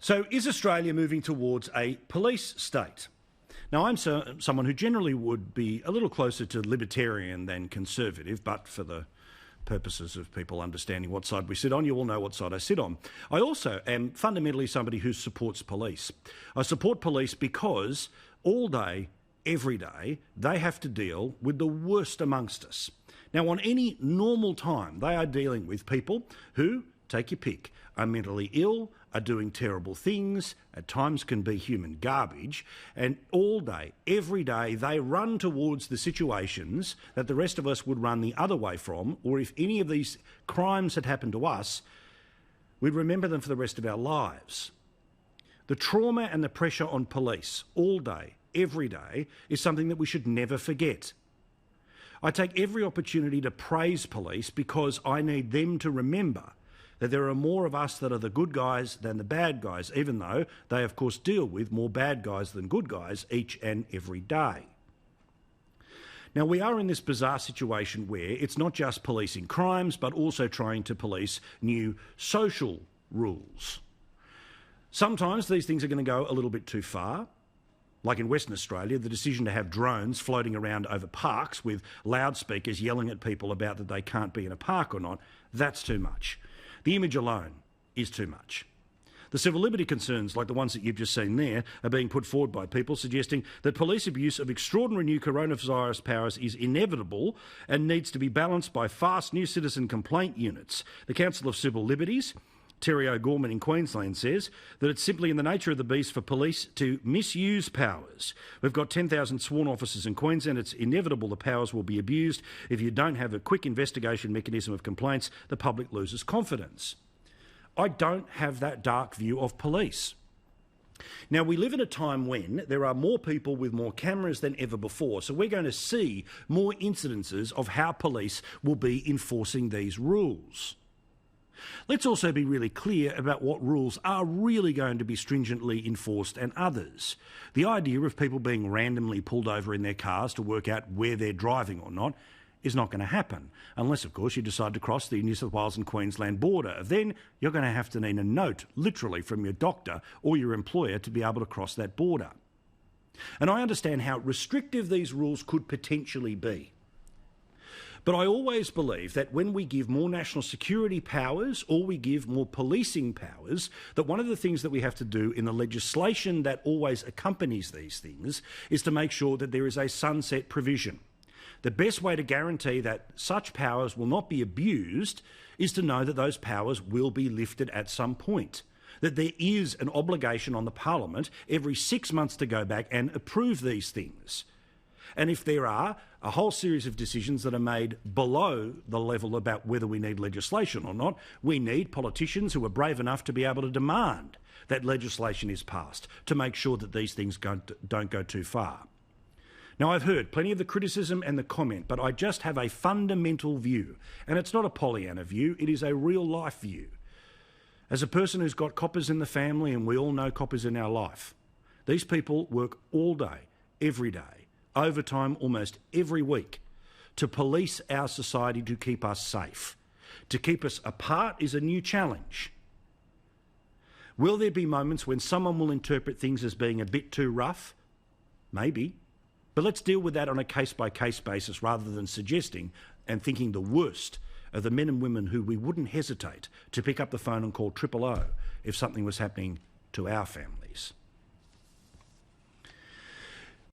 So is Australia moving towards a police state? Now, I'm someone who generally would be a little closer to libertarian than conservative, but for the purposes of people understanding what side we sit on, you all know what side I sit on. I also am fundamentally somebody who supports police. I support police because all day, every day, they have to deal with the worst amongst us. Now, on any normal time, they are dealing with people who, take your pick, are mentally ill, are doing terrible things, at times can be human garbage, and all day, every day, they run towards the situations that the rest of us would run the other way from, or if any of these crimes had happened to us, we'd remember them for the rest of our lives. The trauma and the pressure on police all day, every day, is something that we should never forget. I take every opportunity to praise police because I need them to remember that there are more of us that are the good guys than the bad guys, even though they, of course, deal with more bad guys than good guys each and every day. Now, we are in this bizarre situation where it's not just policing crimes, but also trying to police new social rules. Sometimes these things are going to go a little bit too far. Like in Western Australia, the decision to have drones floating around over parks with loudspeakers yelling at people about that they can't be in a park or not, that's too much. The image alone is too much. The civil liberty concerns, like the ones that you've just seen there, are being put forward by people suggesting that police abuse of extraordinary new coronavirus powers is inevitable and needs to be balanced by fast new citizen complaint units. The Council of Civil Liberties, Terry O'Gorman in Queensland, says that it's simply in the nature of the beast for police to misuse powers. We've got 10,000 sworn officers in Queensland. It's inevitable the powers will be abused. If you don't have a quick investigation mechanism of complaints, the public loses confidence. I don't have that dark view of police. Now, we live in a time when there are more people with more cameras than ever before, so we're going to see more incidences of how police will be enforcing these rules. Let's also be really clear about what rules are really going to be stringently enforced and others. The idea of people being randomly pulled over in their cars to work out where they're driving or not is not going to happen, unless, of course, you decide to cross the New South Wales and Queensland border. Then you're going to have to need a note, literally, from your doctor or your employer to be able to cross that border. And I understand how restrictive these rules could potentially be. But I always believe that when we give more national security powers or we give more policing powers, that one of the things that we have to do in the legislation that always accompanies these things is to make sure that there is a sunset provision. The best way to guarantee that such powers will not be abused is to know that those powers will be lifted at some point. That there is an obligation on the Parliament every 6 months to go back and approve these things. And if there are a whole series of decisions that are made below the level about whether we need legislation or not, we need politicians who are brave enough to be able to demand that legislation is passed to make sure that these things don't go too far. Now, I've heard plenty of the criticism and the comment, but I just have a fundamental view, and it's not a Pollyanna view, it is a real-life view. As a person who's got coppers in the family, and we all know coppers in our life, these people work all day, every day, overtime almost every week, to police our society to keep us safe. To keep us apart is a new challenge. Will there be moments when someone will interpret things as being a bit too rough? Maybe. But let's deal with that on a case-by-case basis rather than suggesting and thinking the worst of the men and women who we wouldn't hesitate to pick up the phone and call 000 if something was happening to our family.